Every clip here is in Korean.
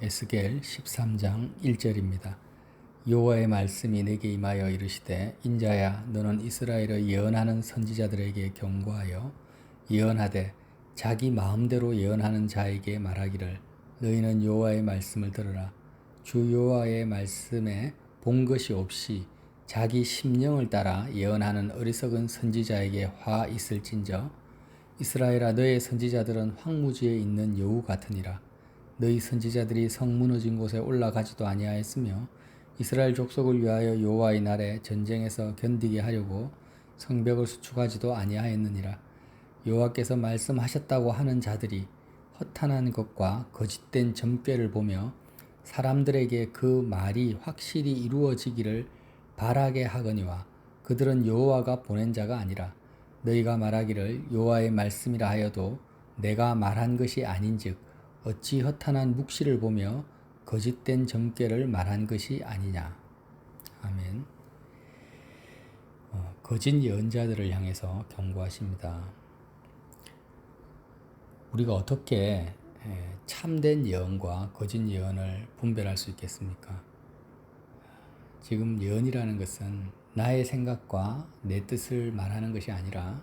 에스겔 13장 1절입니다. 여호와의 말씀이 내게 임하여 이르시되 인자야 너는 이스라엘의 예언하는 선지자들에게 경고하여 예언하되 자기 마음대로 예언하는 자에게 말하기를 너희는 여호와의 말씀을 들으라. 주 여호와의 말씀에 본 것이 없이 자기 심령을 따라 예언하는 어리석은 선지자에게 화 있을진저 이스라엘아 너의 선지자들은 황무지에 있는 여우 같으니라. 너희 선지자들이 성 무너진 곳에 올라가지도 아니하였으며 이스라엘 족속을 위하여 여호와의 날에 전쟁에서 견디게 하려고 성벽을 수축하지도 아니하였느니라. 여호와께서 말씀하셨다고 하는 자들이 허탄한 것과 거짓된 점괘를 보며 사람들에게 그 말이 확실히 이루어지기를 바라게 하거니와 그들은 여호와가 보낸 자가 아니라 너희가 말하기를 여호와의 말씀이라 하여도 내가 말한 것이 아닌즉 어찌 허탄한 묵시를 보며 거짓된 점괘를 말한 것이 아니냐. 아멘. 거짓 예언자들을 향해서 경고하십니다. 우리가 어떻게 참된 예언과 거짓 예언을 분별할 수 있겠습니까? 지금 예언이라는 것은 나의 생각과 내 뜻을 말하는 것이 아니라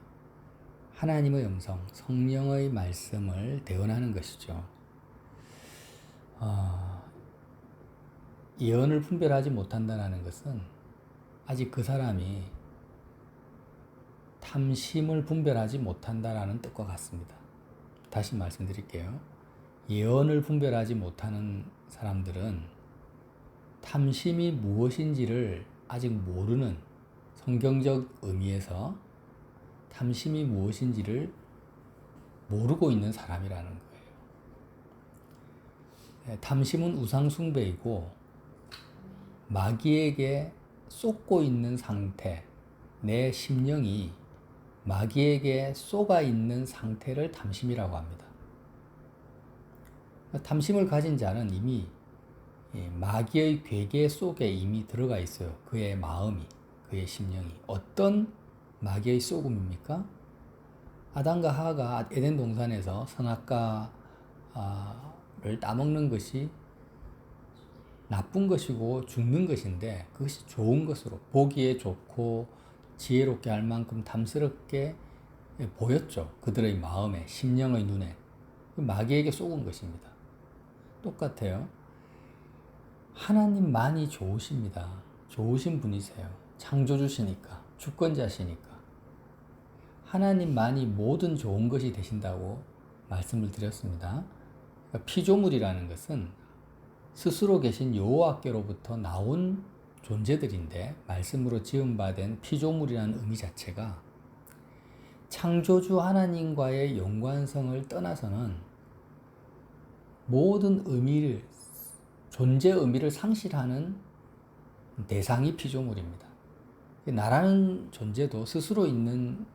하나님의 음성, 성령의 말씀을 대언하는 것이죠. 예언을 분별하지 못한다는 것은 아직 그 사람이 탐심을 분별하지 못한다는 뜻과 같습니다. 다시 말씀드릴게요. 예언을 분별하지 못하는 사람들은 탐심이 무엇인지를 아직 모르는, 성경적 의미에서 탐심이 무엇인지를 모르고 있는 사람이라는 거예요. 탐심은 우상숭배이고 마귀에게 쏟고 있는 상태, 내 심령이 마귀에게 쏘가 있는 상태를 탐심이라고 합니다. 탐심을 가진 자는 이미 마귀의 괴계 속에 이미 들어가 있어요. 그의 마음이, 그의 심령이. 어떤 마귀의 쏘금입니까? 아담과 하와가 에덴 동산에서 선악과를 따먹는 것이 나쁜 것이고 죽는 것인데 그것이 좋은 것으로 보기에 좋고 지혜롭게 할 만큼 탐스럽게 보였죠. 그들의 마음에, 심령의 눈에. 마귀에게 쏘은 것입니다. 똑같아요. 하나님만이 좋으십니다. 좋으신 분이세요. 창조주시니까, 주권자시니까. 하나님만이 모든 좋은 것이 되신다고 말씀을 드렸습니다. 피조물이라는 것은 스스로 계신 여호와께로부터 나온 존재들인데 말씀으로 지음받은 피조물이라는 의미 자체가 창조주 하나님과의 연관성을 떠나서는 모든 의미를, 존재 의미를 상실하는 대상이 피조물입니다. 나라는 존재도 스스로 있는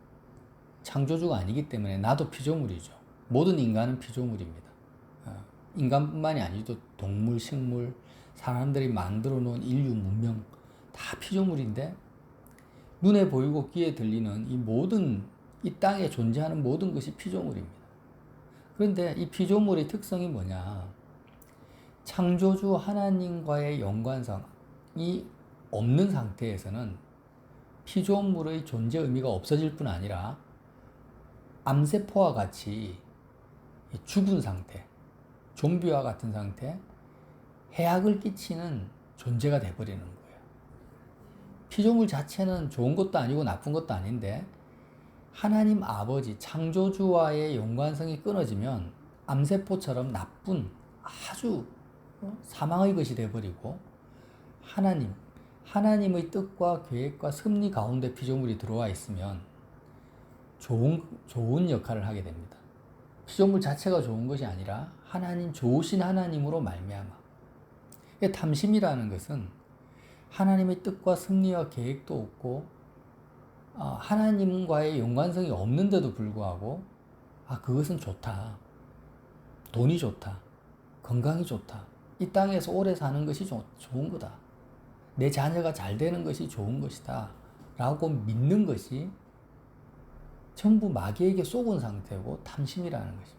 창조주가 아니기 때문에 나도 피조물이죠. 모든 인간은 피조물입니다. 인간뿐만이 아니죠. 동물, 식물, 사람들이 만들어 놓은 인류 문명 다 피조물인데 눈에 보이고 귀에 들리는 이 모든 이 땅에 존재하는 모든 것이 피조물입니다. 그런데 이 피조물의 특성이 뭐냐? 창조주 하나님과의 연관성이 없는 상태에서는 피조물의 존재 의미가 없어질 뿐 아니라 암세포와 같이 죽은 상태, 좀비와 같은 상태, 해악을 끼치는 존재가 돼버리는 거예요. 피조물 자체는 좋은 것도 아니고 나쁜 것도 아닌데 하나님 아버지 창조주와의 연관성이 끊어지면 암세포처럼 나쁜 아주 사망의 것이 돼버리고 하나님의 뜻과 계획과 섭리 가운데 피조물이 들어와 있으면 좋은 역할을 하게 됩니다. 피조물 자체가 좋은 것이 아니라 하나님, 좋으신 하나님으로 말미암아. 탐심이라는 것은 하나님의 뜻과 섭리와 계획도 없고 하나님과의 연관성이 없는데도 불구하고 그것은 좋다. 돈이 좋다. 건강이 좋다. 이 땅에서 오래 사는 것이 좋은 거다. 내 자녀가 잘 되는 것이 좋은 것이다. 라고 믿는 것이 전부 마귀에게 속은 상태고 탐심이라는 것입니다.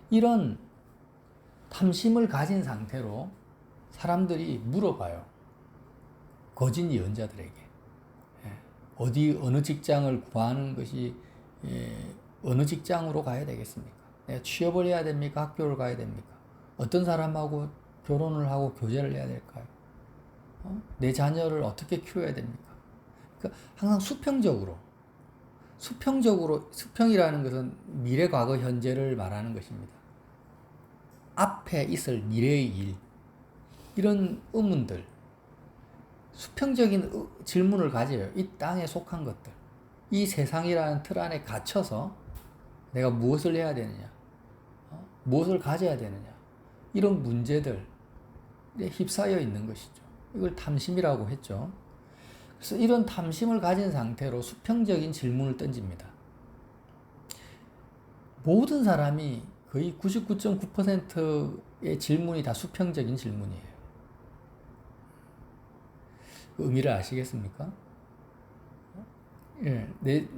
이런 탐심을 가진 상태로 사람들이 물어봐요. 거짓 예언자들에게. 어느 직장을 구하는 것이 어느 직장으로 가야 되겠습니까? 내가 취업을 해야 됩니까? 학교를 가야 됩니까? 어떤 사람하고 결혼을 하고 교제를 해야 될까요? 내 자녀를 어떻게 키워야 됩니까? 그러니까 항상 수평이라는 것은 미래, 과거, 현재를 말하는 것입니다. 앞에 있을 미래의 일, 이런 의문들, 수평적인 질문을 가져요. 이 땅에 속한 것들, 이 세상이라는 틀 안에 갇혀서 내가 무엇을 해야 되느냐, 무엇을 가져야 되느냐, 이런 문제들에 휩싸여 있는 것이죠. 이걸 탐심이라고 했죠. 그래서 이런 탐심을 가진 상태로 수평적인 질문을 던집니다. 모든 사람이 거의 99.9%의 질문이 다 수평적인 질문이에요. 그 의미를 아시겠습니까?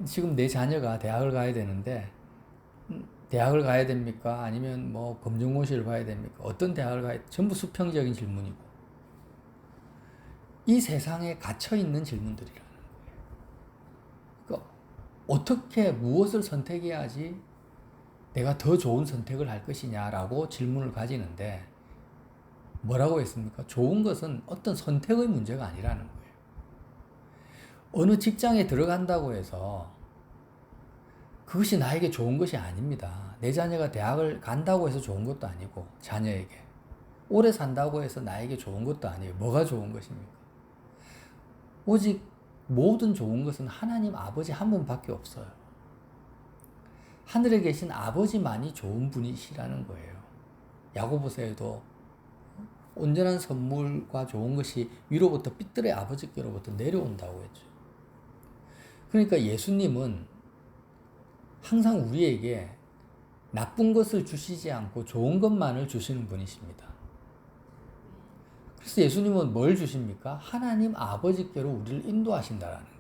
지금 내 자녀가 대학을 가야 되는데, 대학을 가야 됩니까? 아니면 뭐 검정고시를 봐야 됩니까? 어떤 대학을 가야 전부 수평적인 질문이고, 이 세상에 갇혀 있는 질문들이라는 거예요. 그러니까 어떻게 무엇을 선택해야지 내가 더 좋은 선택을 할 것이냐라고 질문을 가지는데, 뭐라고 했습니까? 좋은 것은 어떤 선택의 문제가 아니라는 거예요. 어느 직장에 들어간다고 해서 그것이 나에게 좋은 것이 아닙니다. 내 자녀가 대학을 간다고 해서 좋은 것도 아니고, 자녀에게 오래 산다고 해서 나에게 좋은 것도 아니에요. 뭐가 좋은 것입니까? 오직 모든 좋은 것은 하나님 아버지 한 분밖에 없어요. 하늘에 계신 아버지만이 좋은 분이시라는 거예요. 야고보서에도 온전한 선물과 좋은 것이 위로부터 빛들의 아버지께로부터 내려온다고 했죠. 그러니까 예수님은 항상 우리에게 나쁜 것을 주시지 않고 좋은 것만을 주시는 분이십니다. 그래서 예수님은 뭘 주십니까? 하나님 아버지께로 우리를 인도하신다라는 거예요.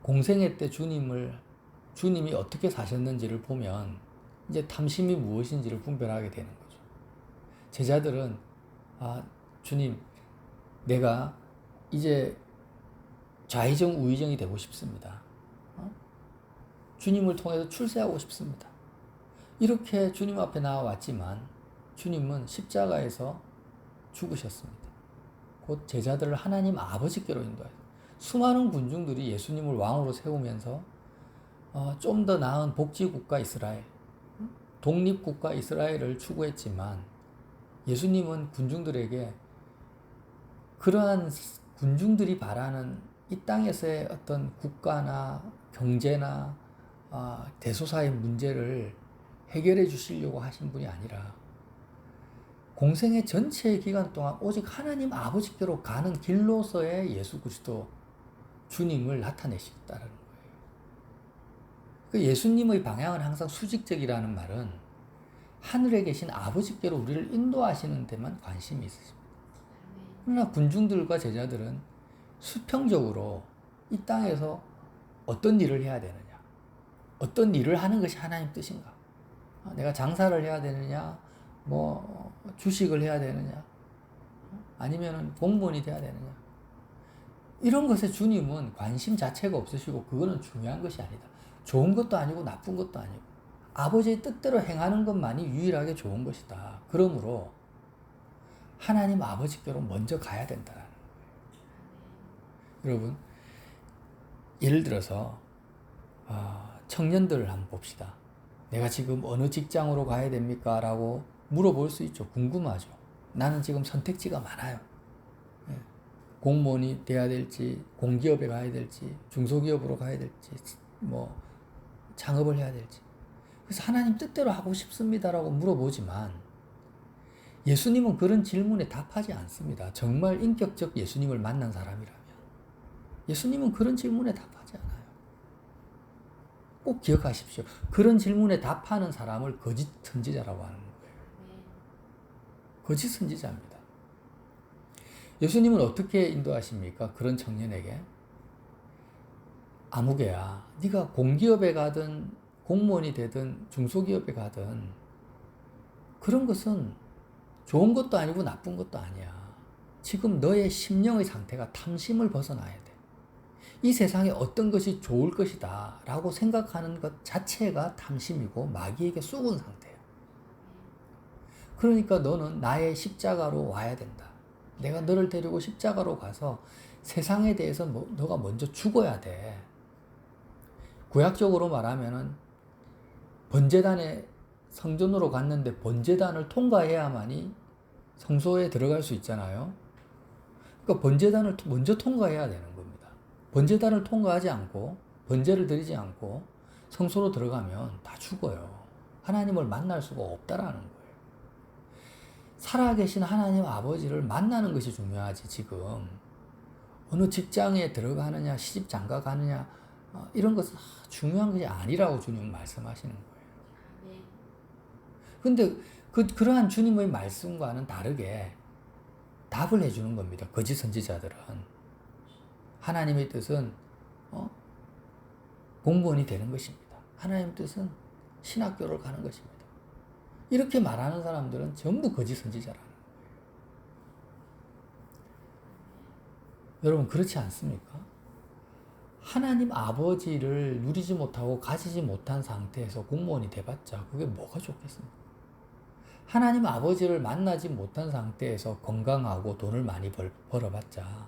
공생애 때 주님이 어떻게 사셨는지를 보면 이제 탐심이 무엇인지를 분별하게 되는 거죠. 제자들은 주님, 내가 이제 좌의정 우의정이 되고 싶습니다. 주님을 통해서 출세하고 싶습니다. 이렇게 주님 앞에 나와왔지만 주님은 십자가에서 죽으셨습니다. 곧 제자들을 하나님 아버지께로 인도하셨습니다. 수많은 군중들이 예수님을 왕으로 세우면서 좀 더 나은 복지국가 이스라엘, 독립국가 이스라엘을 추구했지만, 예수님은 군중들에게 그러한 군중들이 바라는 이 땅에서의 어떤 국가나 경제나 대소사의 문제를 해결해 주시려고 하신 분이 아니라 공생의 전체의 기간 동안 오직 하나님 아버지께로 가는 길로서의 예수 그리스도 주님을 나타내셨다는 거예요. 그 예수님의 방향은 항상 수직적이라는 말은 하늘에 계신 아버지께로 우리를 인도하시는 데만 관심이 있으십니다. 그러나 군중들과 제자들은 수평적으로 이 땅에서 어떤 일을 해야 되느냐, 어떤 일을 하는 것이 하나님 뜻인가, 내가 장사를 해야 되느냐, 뭐 주식을 해야 되느냐, 아니면 공무원이 돼야 되느냐, 이런 것에 주님은 관심 자체가 없으시고 그거는 중요한 것이 아니다. 좋은 것도 아니고 나쁜 것도 아니고 아버지의 뜻대로 행하는 것만이 유일하게 좋은 것이다. 그러므로 하나님 아버지께로 먼저 가야 된다는 거예요. 여러분, 예를 들어서 청년들을 한번 봅시다. 내가 지금 어느 직장으로 가야 됩니까? 라고 물어볼 수 있죠. 궁금하죠. 나는 지금 선택지가 많아요. 공무원이 돼야 될지, 공기업에 가야 될지, 중소기업으로 가야 될지, 뭐 창업을 해야 될지. 그래서 하나님 뜻대로 하고 싶습니다라고 물어보지만 예수님은 그런 질문에 답하지 않습니다. 정말 인격적 예수님을 만난 사람이라면 예수님은 그런 질문에 답하지 않아요. 꼭 기억하십시오. 그런 질문에 답하는 사람을 거짓 선지자라고 하는 거예요. 거짓 선지자입니다. 예수님은 어떻게 인도하십니까? 그런 청년에게 아무개야, 네가 공기업에 가든 공무원이 되든 중소기업에 가든 그런 것은 좋은 것도 아니고 나쁜 것도 아니야. 지금 너의 심령의 상태가 탐심을 벗어나야 돼. 이 세상에 어떤 것이 좋을 것이다 라고 생각하는 것 자체가 탐심이고 마귀에게 쏘은 상태야. 그러니까 너는 나의 십자가로 와야 된다. 내가 너를 데리고 십자가로 가서 세상에 대해서 너가 먼저 죽어야 돼. 구약적으로 말하면은 번제단에 성전으로 갔는데 번제단을 통과해야만이 성소에 들어갈 수 있잖아요. 그러니까 번제단을 먼저 통과해야 되는 겁니다. 번제단을 통과하지 않고 번제를 드리지 않고 성소로 들어가면 다 죽어요. 하나님을 만날 수가 없다라는 거예요. 살아계신 하나님 아버지를 만나는 것이 중요하지. 지금 어느 직장에 들어가느냐 시집 장가 가느냐 이런 것은 중요한 것이 아니라고 주님은 말씀하시는 거예요. 근데 그러한 주님의 말씀과는 다르게 답을 해주는 겁니다. 거짓 선지자들은. 하나님의 뜻은 공무원이 되는 것입니다. 하나님의 뜻은 신학교를 가는 것입니다. 이렇게 말하는 사람들은 전부 거짓 선지자라는 거예요. 여러분 그렇지 않습니까? 하나님 아버지를 누리지 못하고 가지지 못한 상태에서 공무원이 돼봤자 그게 뭐가 좋겠습니까? 하나님 아버지를 만나지 못한 상태에서 건강하고 돈을 많이 벌어봤자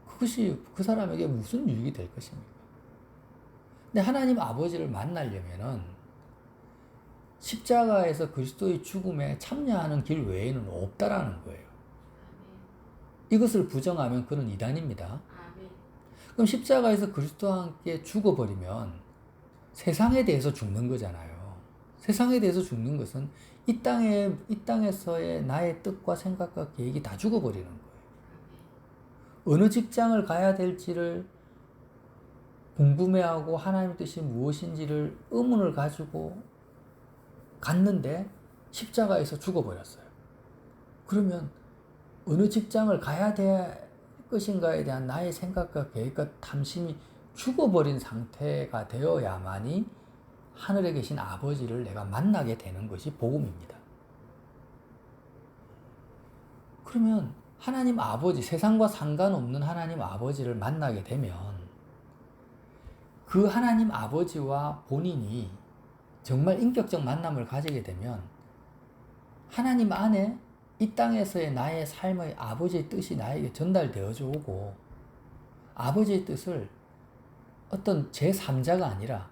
그것이 그 사람에게 무슨 유익이 될 것입니까? 근데 하나님 아버지를 만나려면은 십자가에서 그리스도의 죽음에 참여하는 길 외에는 없다라는 거예요. 이것을 부정하면 그는 이단입니다. 그럼 십자가에서 그리스도와 함께 죽어버리면 세상에 대해서 죽는 거잖아요. 세상에 대해서 죽는 것은 이 땅에서의 나의 뜻과 생각과 계획이 다 죽어버리는 거예요. 어느 직장을 가야 될지를 궁금해하고 하나님의 뜻이 무엇인지를 의문을 가지고 갔는데 십자가에서 죽어버렸어요. 그러면 어느 직장을 가야 될 것인가에 대한 나의 생각과 계획과 탐심이 죽어버린 상태가 되어야만이 하늘에 계신 아버지를 내가 만나게 되는 것이 복음입니다. 그러면 하나님 아버지, 세상과 상관없는 하나님 아버지를 만나게 되면 그 하나님 아버지와 본인이 정말 인격적 만남을 가지게 되면 하나님 안에 이 땅에서의 나의 삶의 아버지의 뜻이 나에게 전달되어져 오고 아버지의 뜻을 어떤 제3자가 아니라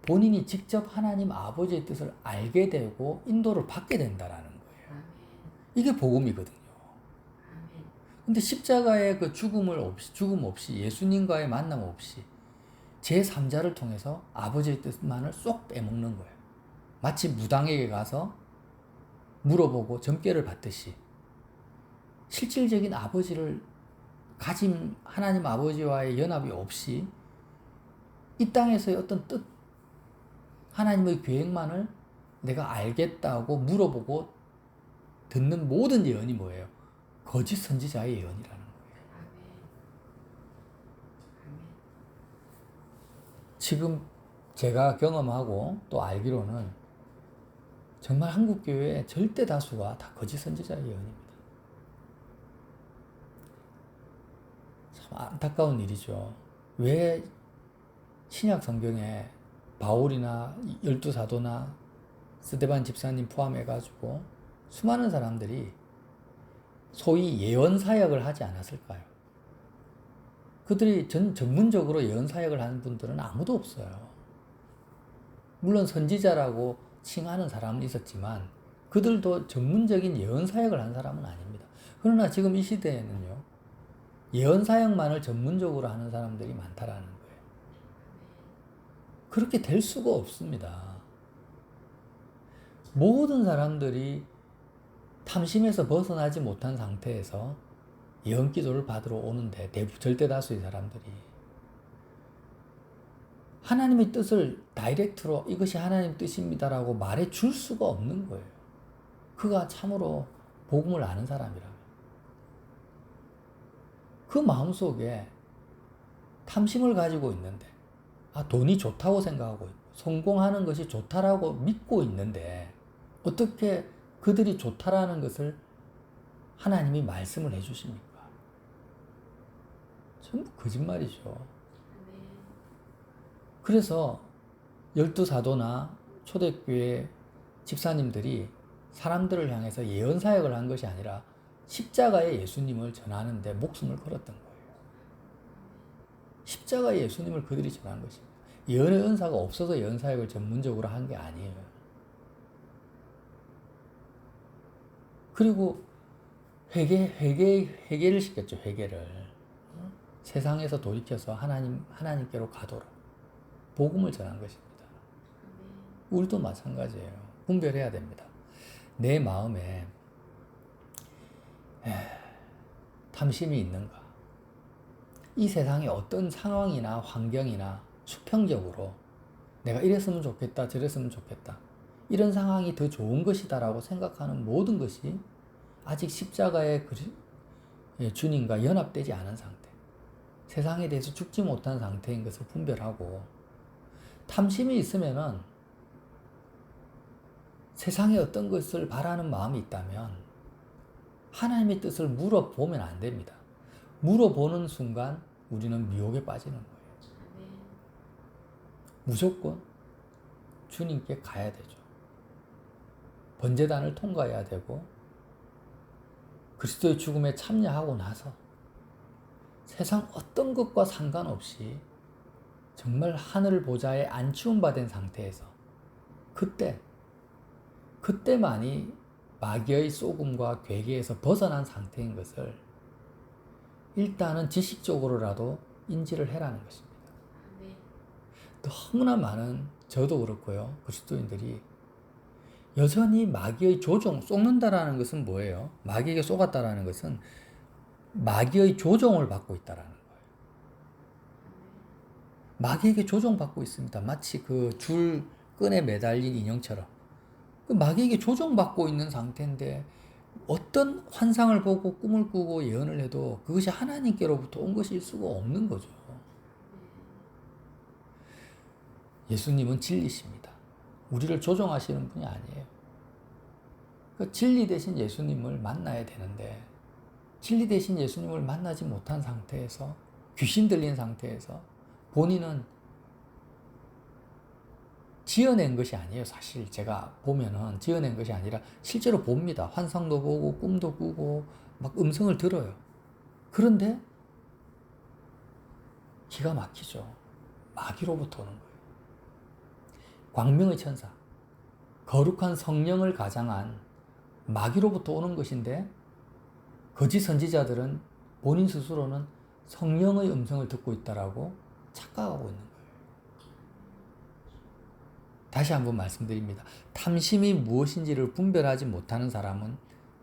본인이 직접 하나님 아버지의 뜻을 알게 되고 인도를 받게 된다라는 거예요. 이게 복음이거든요. 근데 십자가의 그 죽음 없이 예수님과의 만남 없이 제3자를 통해서 아버지의 뜻만을 쏙 빼먹는 거예요. 마치 무당에게 가서 물어보고 점괘를 받듯이 실질적인 아버지를 가진 하나님 아버지와의 연합이 없이 이 땅에서의 어떤 뜻, 하나님의 계획만을 내가 알겠다고 물어보고 듣는 모든 예언이 뭐예요? 거짓 선지자의 예언이라는 거예요. 지금 제가 경험하고 또 알기로는 정말 한국 교회의 절대 다수가 다 거짓 선지자의 예언입니다. 참 안타까운 일이죠. 왜 신약 성경에 바울이나 12사도나 스데반 집사님 포함해가지고 수많은 사람들이 소위 예언 사역을 하지 않았을까요? 그들이 전문적으로 예언 사역을 하는 분들은 아무도 없어요. 물론 선지자라고 칭하는 사람은 있었지만 그들도 전문적인 예언 사역을 한 사람은 아닙니다. 그러나 지금 이 시대에는요, 예언 사역만을 전문적으로 하는 사람들이 많다라는 거예요. 그렇게 될 수가 없습니다. 모든 사람들이 탐심에서 벗어나지 못한 상태에서 예언 기도를 받으러 오는데 절대 다수의 사람들이 하나님의 뜻을 다이렉트로 이것이 하나님의 뜻입니다라고 말해 줄 수가 없는 거예요. 그가 참으로 복음을 아는 사람이라면. 그 마음속에 탐심을 가지고 있는데 돈이 좋다고 생각하고 있고 성공하는 것이 좋다라고 믿고 있는데 어떻게 그들이 좋다라는 것을 하나님이 말씀을 해주십니까? 전부 거짓말이죠. 그래서 12사도나 초대교회 집사님들이 사람들을 향해서 예언사역을 한 것이 아니라 십자가의 예수님을 전하는데 목숨을 걸었던 거예요. 십자가의 예수님을 그들이 전한 것입니다. 예언의 은사가 없어서 예언사역을 전문적으로 한 게 아니에요. 그리고 회개를 시켰죠. 회개를. 세상에서 돌이켜서 하나님께로 가도록 복음을 전한 것입니다. 우리도 마찬가지예요. 분별해야 됩니다. 내 마음에 탐심이 있는가? 이 세상의 어떤 상황이나 환경이나 수평적으로 내가 이랬으면 좋겠다, 저랬으면 좋겠다, 이런 상황이 더 좋은 것이다라고 생각하는 모든 것이 아직 십자가의 주님과 연합되지 않은 상태, 세상에 대해서 죽지 못한 상태인 것을 분별하고, 탐심이 있으면은 세상에 어떤 것을 바라는 마음이 있다면 하나님의 뜻을 물어보면 안 됩니다. 물어보는 순간 우리는 미혹에 빠지는 거예요. 무조건 주님께 가야 되죠. 번제단을 통과해야 되고 그리스도의 죽음에 참여하고 나서 세상 어떤 것과 상관없이 정말 하늘 보좌에 안치움받은 상태에서 그때만이 마귀의 속음과 괴계에서 벗어난 상태인 것을 일단은 지식적으로라도 인지를 해라는 것입니다. 너무나 많은, 저도 그렇고요, 그리스도인들이 여전히 마귀의 조종, 속는다라는 것은 뭐예요? 마귀에게 속았다라는 것은 마귀의 조종을 받고 있다라는 거예요. 마귀에게 조종받고 있습니다. 마치 그 줄 끈에 매달린 인형처럼. 그 마귀에게 조종받고 있는 상태인데 어떤 환상을 보고 꿈을 꾸고 예언을 해도 그것이 하나님께로부터 온 것일 수가 없는 거죠. 예수님은 진리십니다. 우리를 조종하시는 분이 아니에요. 그 진리 대신 예수님을 만나야 되는데 진리 대신 예수님을 만나지 못한 상태에서, 귀신 들린 상태에서 본인은 지어낸 것이 아니에요. 사실 제가 보면은 지어낸 것이 아니라 실제로 봅니다. 환상도 보고 꿈도 꾸고 막 음성을 들어요. 그런데 기가 막히죠. 마귀로부터 오는 거예요. 광명의 천사, 거룩한 성령을 가장한 마귀로부터 오는 것인데 거짓 선지자들은 본인 스스로는 성령의 음성을 듣고 있다라고 착각하고 있는 거예요. 다시 한번 말씀드립니다. 탐심이 무엇인지를 분별하지 못하는 사람은,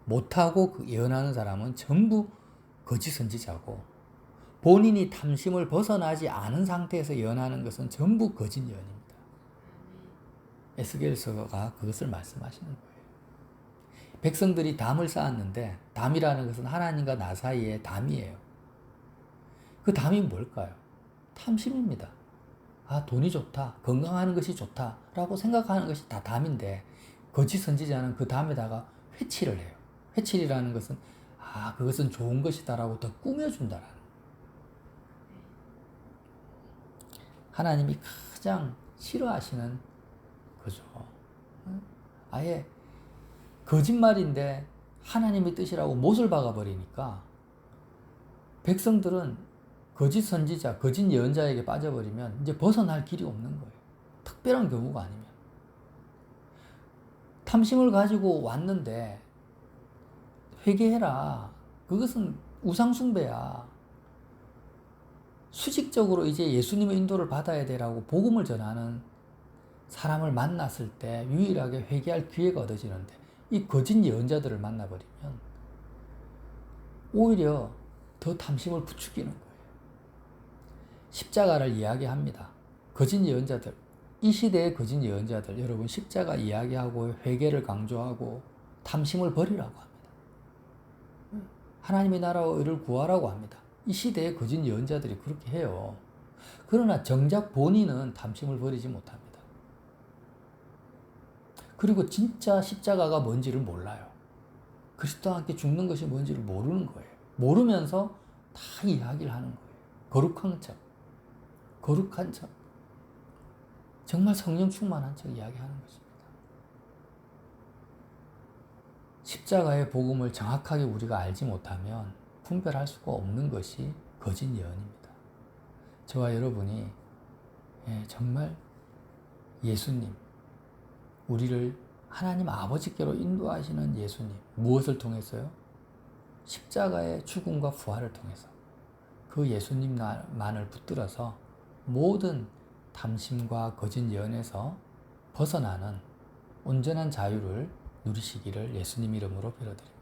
못하고 예언하는 사람은 전부 거짓 선지자고, 본인이 탐심을 벗어나지 않은 상태에서 예언하는 것은 전부 거짓 예언입니다. 에스겔서가 그것을 말씀하시는 거예요. 백성들이 담을 쌓았는데, 담이라는 것은 하나님과 나 사이의 담이에요. 그 담이 뭘까요? 탐심입니다. 아, 돈이 좋다, 건강하는 것이 좋다 라고 생각하는 것이 다 담인데, 거짓 선지자는 그 담에다가 회칠을 해요. 회칠이라는 것은 그것은 좋은 것이다 라고 더 꾸며준다라는 거예요. 하나님이 가장 싫어하시는 거죠. 아예 거짓말인데 하나님의 뜻이라고 못을 박아버리니까 백성들은 거짓 선지자, 거짓 예언자에게 빠져버리면 이제 벗어날 길이 없는 거예요. 특별한 경우가 아니면. 탐심을 가지고 왔는데 회개해라. 그것은 우상숭배야. 수직적으로 이제 예수님의 인도를 받아야 되라고 복음을 전하는 사람을 만났을 때 유일하게 회개할 기회가 얻어지는데, 이 거짓 예언자들을 만나버리면 오히려 더 탐심을 부추기는 거예요. 십자가를 이야기합니다. 거짓 예언자들, 이 시대의 거짓 예언자들, 여러분 십자가 이야기하고 회개를 강조하고 탐심을 버리라고 합니다. 하나님의 나라와 의를 구하라고 합니다. 이 시대의 거짓 예언자들이 그렇게 해요. 그러나 정작 본인은 탐심을 버리지 못합니다. 그리고 진짜 십자가가 뭔지를 몰라요. 그리스도와 함께 죽는 것이 뭔지를 모르는 거예요. 모르면서 다 이야기를 하는 거예요. 거룩한 척, 거룩한 척, 정말 성령 충만한 척 이야기하는 것입니다. 십자가의 복음을 정확하게 우리가 알지 못하면 분별할 수가 없는 것이 거짓 예언입니다. 저와 여러분이 정말 예수님, 우리를 하나님 아버지께로 인도하시는 예수님, 무엇을 통해서요? 십자가의 죽음과 부활을 통해서 그 예수님만을 붙들어서 모든 탐심과 거짓 예언에서 벗어나는 온전한 자유를 누리시기를 예수님 이름으로 빌어드립니다.